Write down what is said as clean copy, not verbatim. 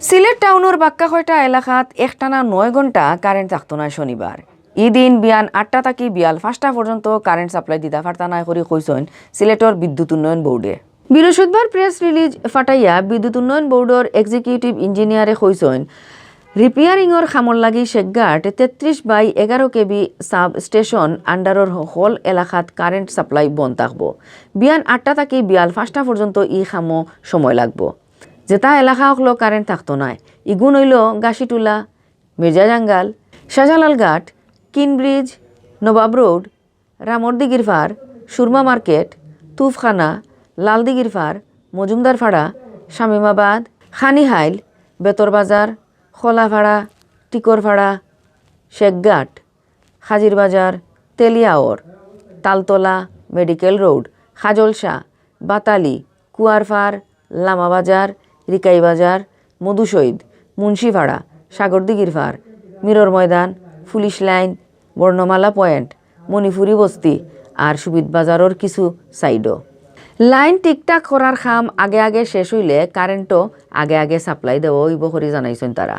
সিলেট টাউনের বাক্কা কয়টা এলাকাত একটানা 9 ঘন্টা কারেন্ট থাকতো না শনিবার। ইদিন বিয়ান 8টা থাকি বিয়াল 5টা পর্যন্ত কারেন্ট সাপ্লাই দিতে পারতা না করে কইছেন সিলেটর বিদ্যুৎ উন্নয়ন বোর্ডে। বৃহস্পতিবার প্রেস রিলিজ ফাটাইয়া বিদ্যুৎ উন্নয়ন বোর্ডের এক্সিকিউটিভ ইঞ্জিনিয়ারে কইছেন রিপেয়ারিংর খামর লাগি শেখঘাট 33/11 কেবি সাব স্টেশন আন্ডারর হল এলাকাত কারেন্ট সাপ্লাই বন্ধ থাকব। বিয়ান 8টা থাকি বিয়াল 5টা পর্যন্ত ই খামো সময় লাগব। যেটা এলাকা হলো কারেন্ট থাকতো না ইগুন হইল Gachhitula, Mirza Jangal, Shahjalal Ghat, Keane bridge, Nawab road, Ramerdighir Par, Surma market, Topkhana, Laldighir Par, Majumdarpara, Shamimabad, Khanihail, Betarbazar, Kholabhara, Tikorbhara, Sheikhghat, Hajirbazar, Teliaor, Taltala, medical road, Kajalshah, Batali, Kuarpar, Lamabazar, Rikabibazar, Modhushahid, Munshipara, Sagardighir Par, Mirer Maidan, police line, Bornomala point, Manipuri বস্তি আর সুবিদ বাজারের কিছু সাইডও। লাইন টিকটাক করার খাম আগে আগে শেষ হইলে কারেন্টও আগে আগে সাপ্লাই দেওয়া হইব করে জানাইছেন তারা।